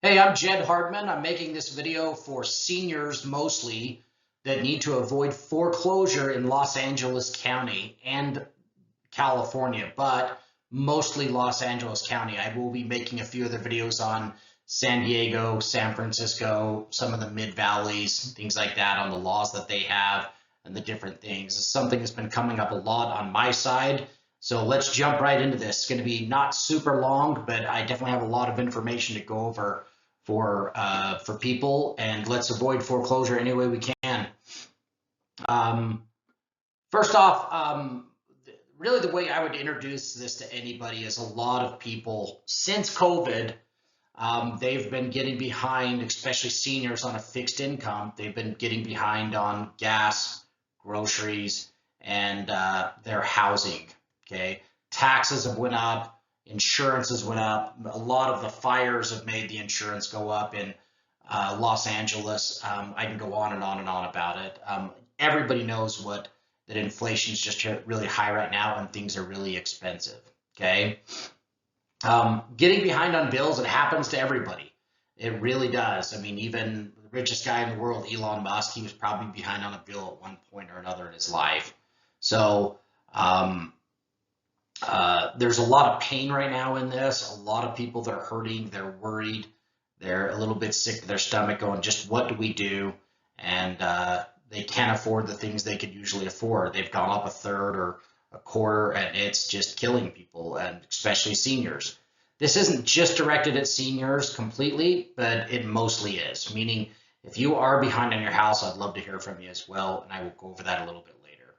Hey, I'm Jed Hardman. I'm making this video for seniors mostly that need to avoid foreclosure in Los Angeles County and California, but mostly Los Angeles County. I will be making a few other videos on San Diego, San Francisco, some of the mid-valleys, things like that on the laws that they have and the different things. It's something that's been coming up a lot on my side. So let's jump right into this. It's going to be not super long, but I definitely have a lot of information to go over for people, and let's avoid foreclosure any way we can. Um, First off, really the way I would introduce this to anybody is a lot of people since COVID, they've been getting behind, especially seniors on a fixed income. They've been getting behind on gas, groceries, and their housing. Okay, taxes have went up, insurances went up. A lot of the fires have made the insurance go up in Los Angeles. I can go on and on and on about it. Everybody knows that inflation is just really high right now and things are really expensive. Okay. Getting behind on bills, it happens to everybody. It really does. I mean, even the richest guy in the world, Elon Musk, he was probably behind on a bill at one point or another in his life. So there's a lot of pain right now in this. A lot of people that are hurting, they're worried, they're a little bit sick to their stomach going, just what do we do? And they can't afford the things they could usually afford. They've gone up a third or a quarter, and it's just killing people, and especially seniors. This isn't just directed at seniors completely, but it mostly is, meaning if you are behind on your house, I'd love to hear from you as well, and I will go over that a little bit later.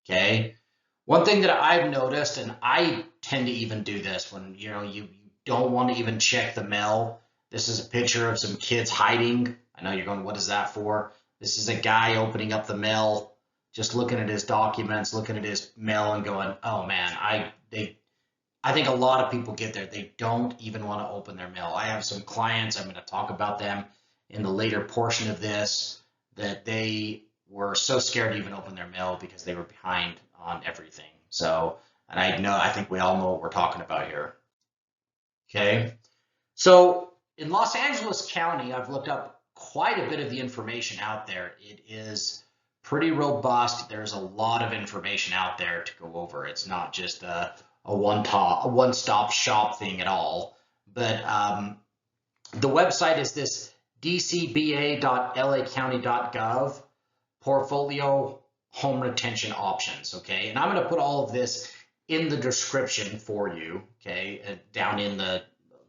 Okay. One thing that I've noticed, and I tend to even do this when you don't want to even check the mail. This is a picture of some kids hiding. I know you're going, what is that for? This is a guy opening up the mail, just looking at his documents, looking at his mail and going, oh man, I think a lot of people get there. They don't even want to open their mail. I have some clients, I'm going to talk about them in the later portion of this, that they were so scared to even open their mail because they were behind on everything. So, and I think we all know what we're talking about here. Okay. So in Los Angeles County, I've looked up quite a bit of the information out there. It is pretty robust. There's a lot of information out there to go over. It's not just a one-stop shop thing at all. But the website is this dcba.lacounty.gov, portfolio home retention options. Okay, and I'm going to put all of this in the description for you. Okay, down in the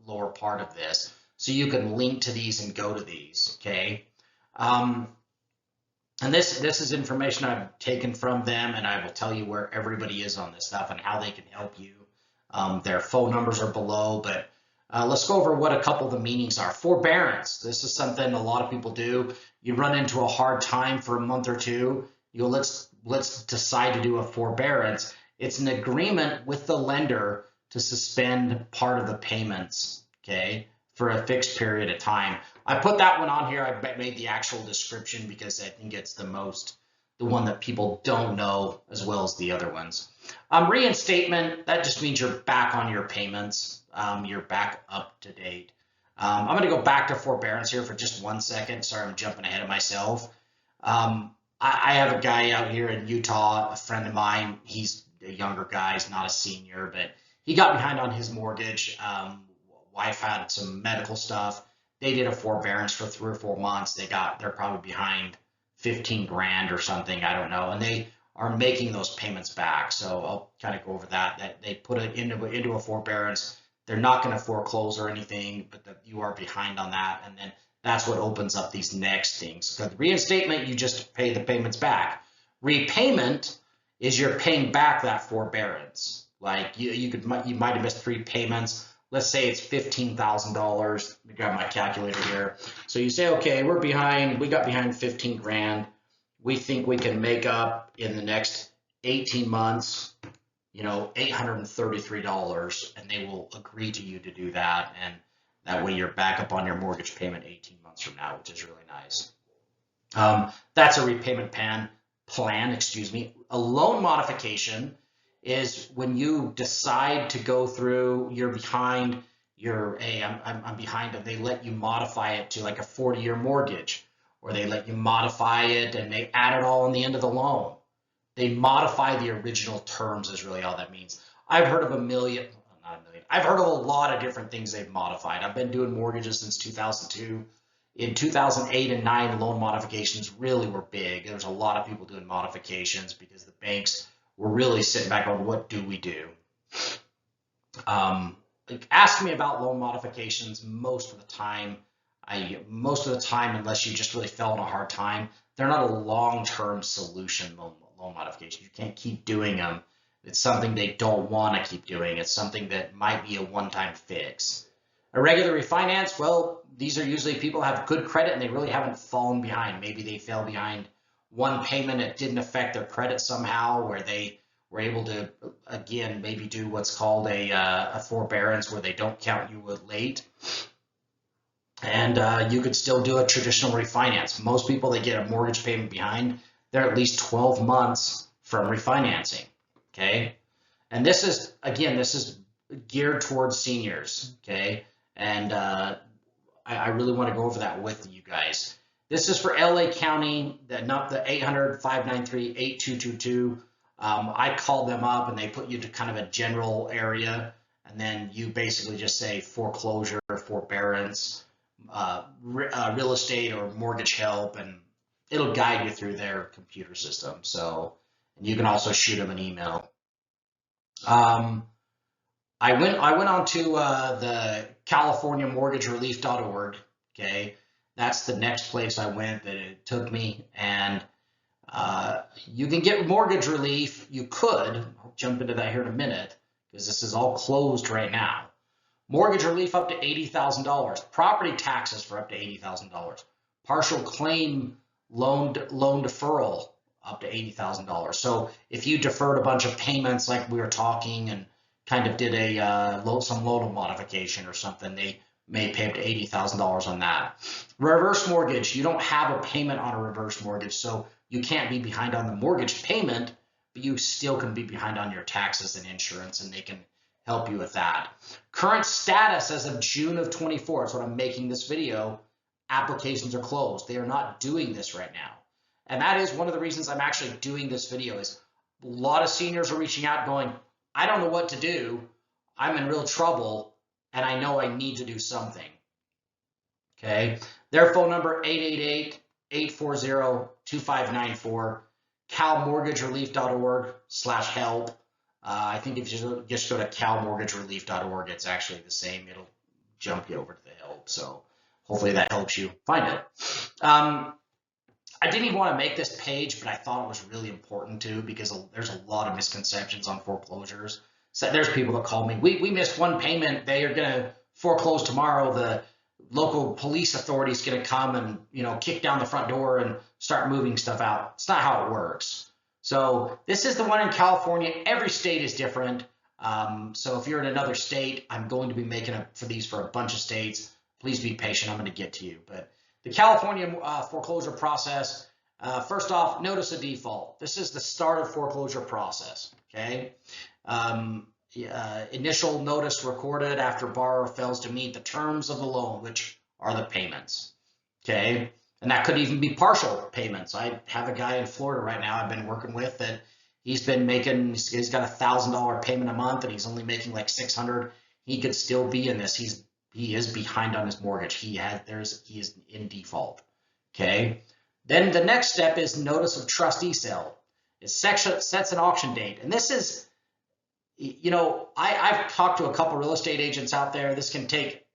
lower part of this, so you can link to these and go to these. Okay. And this is information I've taken from them, and I will tell you where everybody is on this stuff and how they can help you. Their phone numbers are below, but let's go over what a couple of the meanings are. Forbearance. This is something a lot of people do. You run into a hard time for a month or two. You go, let's decide to do a forbearance. It's an agreement with the lender to suspend part of the payments, okay, for a fixed period of time. I put that one on here. I made the actual description because I think it's the one that people don't know as well as the other ones. Reinstatement, that just means you're back on your payments. You're back up to date. I'm going to go back to forbearance here for just 1 second. Sorry, I'm jumping ahead of myself. I have a guy out here in Utah, a friend of mine. He's a younger guy, he's not a senior, but he got behind on his mortgage. Wife had some medical stuff. They did a forbearance for 3 or 4 months. They're probably behind 15 grand or something. I don't know. And they are making those payments back. So I'll kind of go over that they put it into a forbearance. They're not going to foreclose or anything, but you are behind on that. And then that's what opens up these next things. Because reinstatement, you just pay the payments back. Repayment is you're paying back that forbearance. Like you might have missed 3 payments. Let's say it's $15,000. Let me grab my calculator here. So you say, okay, we got behind 15 grand. We think we can make up in the next 18 months, $833, and they will agree to you to do that. And that way you're back up on your mortgage payment 18 months from now, which is really nice. That's a repayment plan, A loan modification is when you decide to go through, you're behind, hey, I'm behind, and they let you modify it to like a 40-year mortgage, or they let you modify it and they add it all on the end of the loan. They modify the original terms is really all that means. I've heard of not a million. I've heard of a lot of different things they've modified. I've been doing mortgages since 2002. In 2008 and 9, loan modifications really were big. There was a lot of people doing modifications because the banks were really sitting back on what do we do. Ask me about loan modifications most of the time. Unless you just really fell in a hard time, they're not a long-term solution. Loan modifications, you can't keep doing them. It's something they don't want to keep doing. It's something that might be a one-time fix. A regular refinance, well, these are usually people have good credit and they really haven't fallen behind. Maybe they fell behind one payment, it didn't affect their credit somehow, where they were able to, again, maybe do what's called a forbearance, where they don't count you with late. And you could still do a traditional refinance. Most people that get a mortgage payment behind, they're at least 12 months from refinancing, okay? And this is, again, this is geared towards seniors, okay? And I really want to go over that with you guys. This is for LA County, not the 800-593-8222. I called them up and they put you to kind of a general area, and then you basically just say foreclosure, forbearance, real estate or mortgage help, and it'll guide you through their computer system. So, and you can also shoot them an email. I went on to the CaliforniaMortgageRelief.org. Okay, that's the next place I went that it took me, and you can get mortgage relief. You could, I'll jump into that here in a minute because this is all closed right now. Mortgage relief up to $80,000. Property taxes for up to $80,000. Partial claim loan deferral up to $80,000. So if you deferred a bunch of payments like we were talking and kind of did some loan modification or something, they may pay up to $80,000 on that. Reverse mortgage, you don't have a payment on a reverse mortgage, so you can't be behind on the mortgage payment, but you still can be behind on your taxes and insurance, and they can help you with that. Current status as of June of 24, that's what I'm making this video, applications are closed. They are not doing this right now. And that is one of the reasons I'm actually doing this video. Is a lot of seniors are reaching out going, I don't know what to do. I'm in real trouble and I know I need to do something. Okay. Their phone number, 888-840-2594, calmortgagerelief.org/help. I think if you just go to calmortgagerelief.org, it's actually the same. It'll jump you over to the help. So hopefully that helps you find it. I didn't even want to make this page, but I thought it was really important too, because there's a lot of misconceptions on foreclosures. So there's people that call me, we missed one payment, they are going to foreclose tomorrow. The local police authority is going to come and, kick down the front door and start moving stuff out. It's not how it works. So this is the one in California. Every state is different. So if you're in another state, I'm going to be making for these for a bunch of states. Please be patient. I'm going to get to you. But the California foreclosure process, first off, notice of default. This is the start of foreclosure process, okay? Initial notice recorded after borrower fails to meet the terms of the loan, which are the payments, okay? And that could even be partial payments. I have a guy in Florida right now I've been working with that he's got $1,000 payment a month and he's only making like $600. He could still be in this. He is behind on his mortgage. He is in default. Okay. Then the next step is notice of trustee sale. It sets an auction date. And this is, I've talked to a couple real estate agents out there. This can take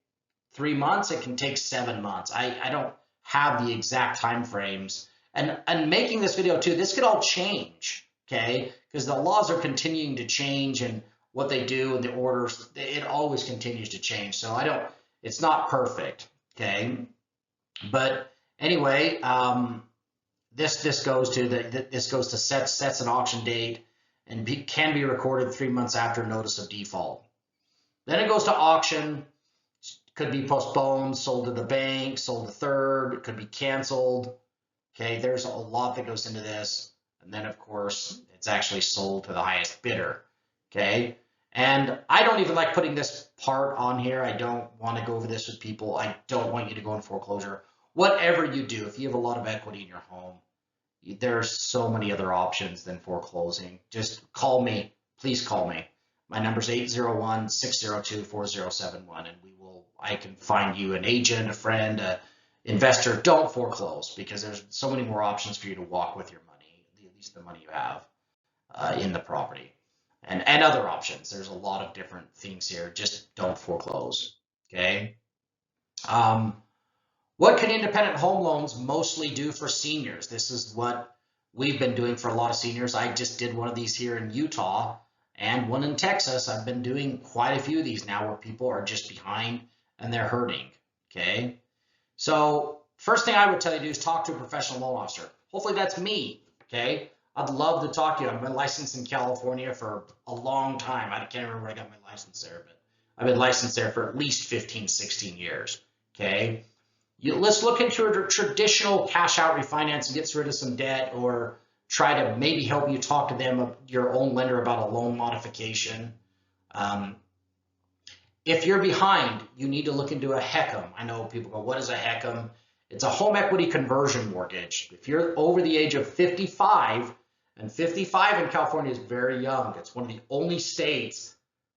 3 months. It can take 7 months. I don't have the exact time frames. And making this video too, this could all change. Okay. Because the laws are continuing to change, and what they do and the orders, it always continues to change. So it's not perfect, okay? But anyway, this goes to sets an auction date and can be recorded 3 months after notice of default. Then it goes to auction, could be postponed, sold to the bank, sold to third, it could be canceled. Okay, there's a lot that goes into this. And then of course, it's actually sold to the highest bidder, okay? And I don't even like putting this part on here. I don't want to go over this with people. I don't want you to go in foreclosure. Whatever you do, if you have a lot of equity in your home, there's so many other options than foreclosing. Just call me. Please call me. My number is 801-602-4071, and I can find you an agent, a friend, a investor. Don't foreclose, because there's so many more options for you to walk with your money, at least the money you have in the property, and other options. There's a lot of different things here. Just don't foreclose. Okay. What can independent home loans mostly do for seniors? This is what we've been doing for a lot of seniors. I just did one of these here in Utah and one in Texas. I've been doing quite a few of these now where people are just behind and they're hurting. Okay. So first thing I would tell you to do is talk to a professional loan officer. Hopefully that's me. Okay. I'd love to talk to you. I've been licensed in California for a long time. I can't remember when I got my license there, but I've been licensed there for at least 15, 16 years. Okay. Let's look into a traditional cash out refinance and get rid of some debt, or try to maybe help you talk to them, your own lender, about a loan modification. If you're behind, you need to look into a HECM. I know people go, what is a HECM? It's a home equity conversion mortgage. If you're over the age of 55, and 55 in California is very young. It's one of the only states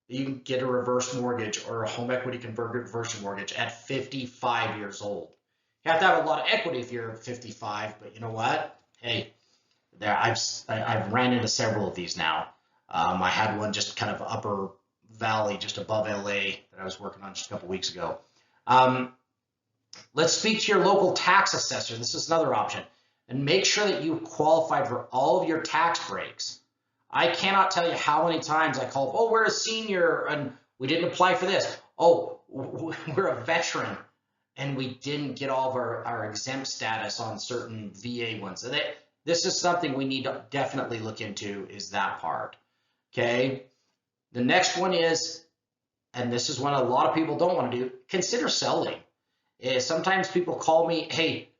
that you can get a reverse mortgage or a home equity conversion mortgage at 55 years old. You have to have a lot of equity if you're 55, but you know what? Hey, I've ran into several of these now. I had one just kind of upper valley, just above LA, that I was working on just a couple weeks ago. Let's speak to your local tax assessor. This is another option. And make sure that you qualified for all of your tax breaks. I cannot tell you how many times I call, oh, we're a senior and we didn't apply for this. Oh, we're a veteran and we didn't get all of our exempt status on certain VA ones. So this is something we need to definitely look into, is that part. Okay. The next one is, and this is one a lot of people don't want to do, consider selling. Sometimes people call me, hey,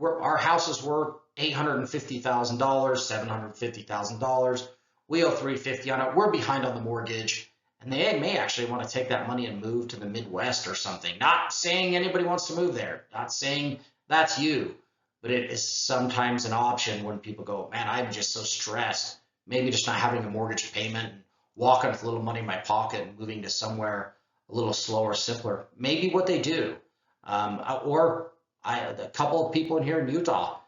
our house is worth $850,000, $750,000. We owe $350 on it. We're behind on the mortgage, and they may actually want to take that money and move to the Midwest or something. Not saying anybody wants to move there. Not saying that's you, but it is sometimes an option when people go, man, I'm just so stressed. Maybe just not having a mortgage payment and walking with a little money in my pocket and moving to somewhere a little slower, simpler. Maybe what they do, a couple of people in here in Utah,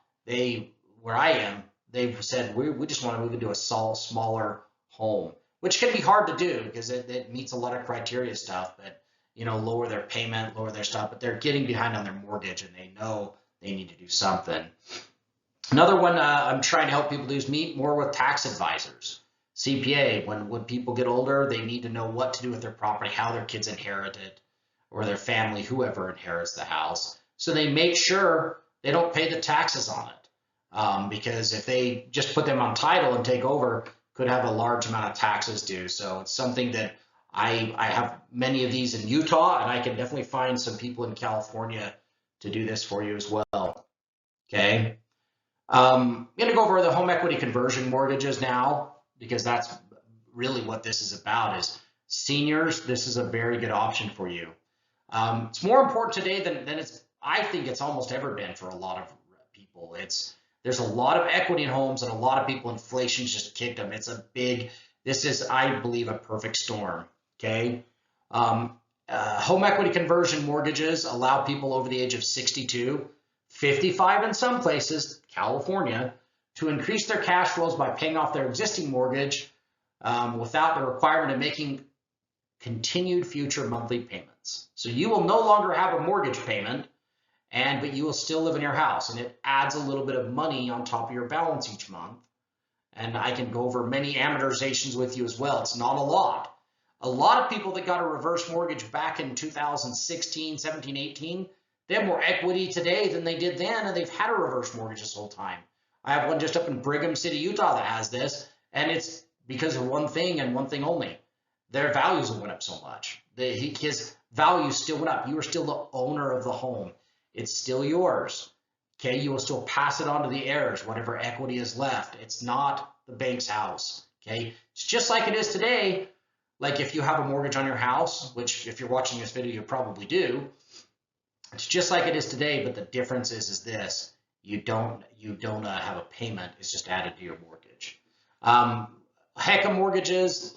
where I am, they've said we just want to move into a smaller home, which can be hard to do because it meets a lot of criteria stuff, but lower their payment, lower their stuff, but they're getting behind on their mortgage and they know they need to do something. Another one I'm trying to help people do is meet more with tax advisors. CPA, when people get older, they need to know what to do with their property, how their kids inherit it, or their family, whoever inherits the house. So they make sure they don't pay the taxes on it. Because if they just put them on title and take over, could have a large amount of taxes due. So it's something that I have many of these in Utah, and I can definitely find some people in California to do this for you as well. Okay. I'm going to go over the home equity conversion mortgages now, because that's really what this is about. Is seniors, this is a very good option for you. It's more important today than I think it's almost ever been for a lot of people. There's a lot of equity in homes, and a lot of people, inflation's just kicked them. This is, I believe, a perfect storm. Okay. Home equity conversion mortgages allow people over the age of 62, 55 in some places, California, to increase their cash flows by paying off their existing mortgage without the requirement of making continued future monthly payments. So you will no longer have a mortgage payment, but you will still live in your house, and it adds a little bit of money on top of your balance each month. And I can go over many amortizations with you as well. It's not a lot. A lot of people that got a reverse mortgage back in 2016, 17, 18, they have more equity today than they did then, and they've had a reverse mortgage this whole time. I have one just up in Brigham City, Utah that has this, and it's because of one thing and one thing only. Their values went up so much. His value still went up. You are still the owner of the home. It's still yours. Okay, you will still pass it on to the heirs, whatever equity is left. It's not the bank's house. Okay, it's just like it is today. like if you have a mortgage on your house, which if you're watching this video, you probably do, it's just like it is today, but the difference is this: you don't have a payment; it's just added to your mortgage. HECA mortgages,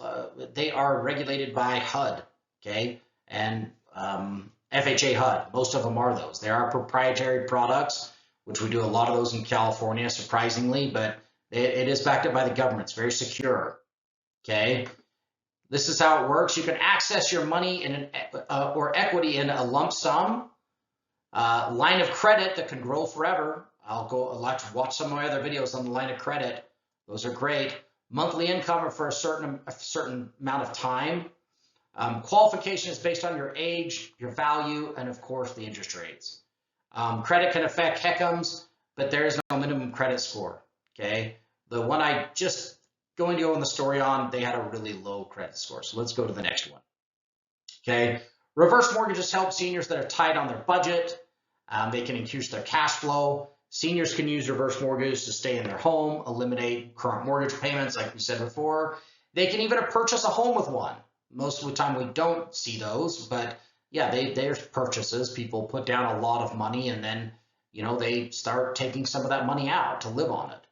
they are regulated by HUD, okay, and FHA HUD. Most of them are those. They are proprietary products, which we do a lot of those in California, surprisingly, but it is backed up by the government. It's very secure, okay. This is how it works. You can access your money in or equity in a lump sum. Line of credit that can grow forever. I'll like to watch some of my other videos on the line of credit. Those are great. Monthly income for a certain amount of time. Qualification is based on your age, your value, and of course the interest rates. Credit can affect HECMs, but there is no minimum credit score. Okay, the one I just going to go in the story on, they had a really low credit score. So let's go to the next one. Okay, reverse mortgages help seniors that are tight on their budget. They can increase their cash flow. Seniors can use reverse mortgages to stay in their home, eliminate current mortgage payments, like we said before. They can even purchase a home with one. Most of the time we don't see those, but yeah, there's purchases. People put down a lot of money and then, they start taking some of that money out to live on it.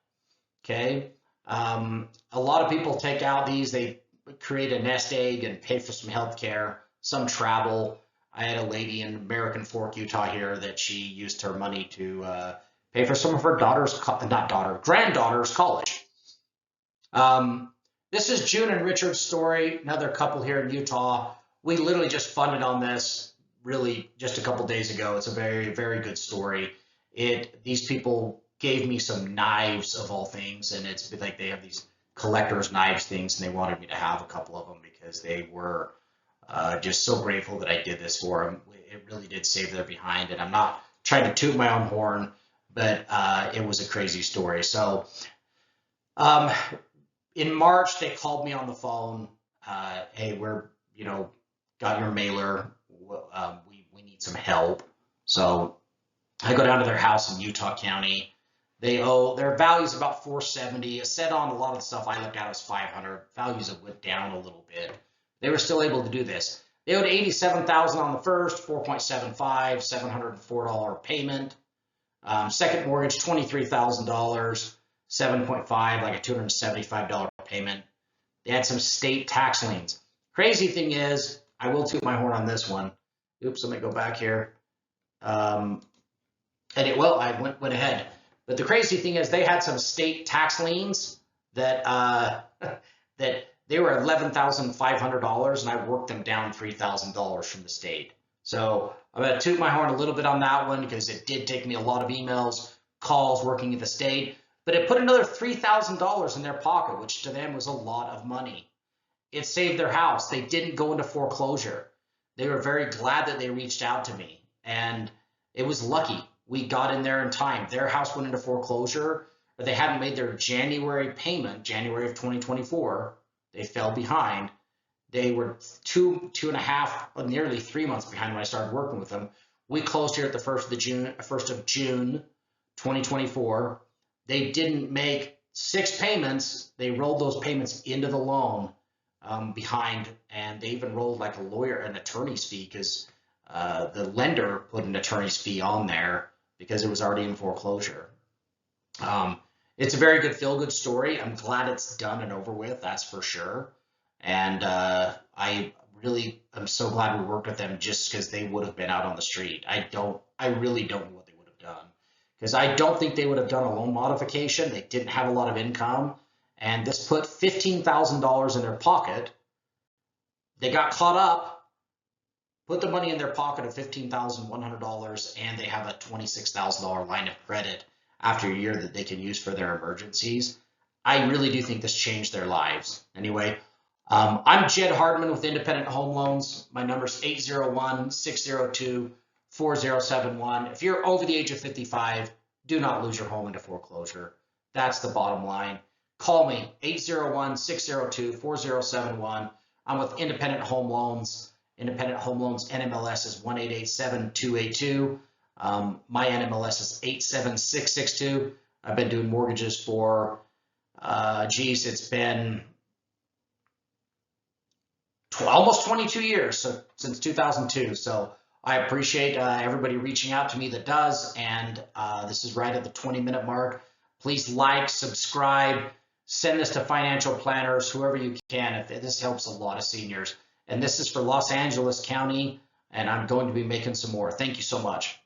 Okay. A lot of people take out these, they create a nest egg and pay for some health care, some travel. I had a lady in American Fork, Utah here that she used her money to pay for some of her granddaughter's college. This is June and Richard's story, another couple here in Utah. We literally just funded on this really just a couple days ago. It's a very, very good story. These people gave me some knives of all things, and it's like they have these collector's knives things, and they wanted me to have a couple of them because they were just so grateful that I did this for them. It really did save their behind, and I'm not trying to toot my own horn, but it was a crazy story. So in March, they called me on the phone. Hey, we're, got your mailer. We need some help. So I go down to their house in Utah County. Their value's about 470. It said on a lot of the stuff I looked at was 500. Values have went down a little bit. They were still able to do this. They owed $87,000 on the first, 4.75, $704 payment. Second mortgage, $23,000, 7.5, like a $275 payment. They had some state tax liens. Crazy thing is, I will toot my horn on this one. Oops, let me go back here. I went ahead. But the crazy thing is, they had some state tax liens that that they were $11,500, and I worked them down $3,000 from the state. So I'm going to toot my horn a little bit on that one because it did take me a lot of emails, calls working at the state, but it put another $3,000 in their pocket, which to them was a lot of money. It saved their house. They didn't go into foreclosure. They were very glad that they reached out to me, and it was lucky. We got in there in time. Their house went into foreclosure, but they hadn't made their January payment, January of 2024. They fell behind. They were two and a half, nearly 3 months behind when I started working with them. We closed here at the 1st of June, 2024. They didn't make 6 payments. They rolled those payments into the loan behind, and they even rolled like an attorney's fee because the lender put an attorney's fee on there because it was already in foreclosure. It's a very good feel-good story. I'm glad it's done and over with, that's for sure. And I really am so glad we worked with them just because they would have been out on the street. I really don't know what they would have done because I don't think they would have done a loan modification. They didn't have a lot of income, and this put $15,000 in their pocket. They got caught up, put the money in their pocket of $15,100, and they have a $26,000 line of credit after a year that they can use for their emergencies. I really do think this changed their lives. Anyway, I'm Jed Hardman with Independent Home Loans. My number is 801-602-4071. If you're over the age of 55, do not lose your home into foreclosure. That's the bottom line. Call me, 801-602-4071. I'm with Independent Home Loans. Independent Home Loans NMLS is 1887282. My NMLS is 87662. I've been doing mortgages for, it's been almost 22 years, so since 2002. So I appreciate everybody reaching out to me that does, and this is right at the 20-minute mark. Please like, subscribe, send this to financial planners, whoever you can. If this helps a lot of seniors. And this is for Los Angeles County, and I'm going to be making some more. Thank you so much.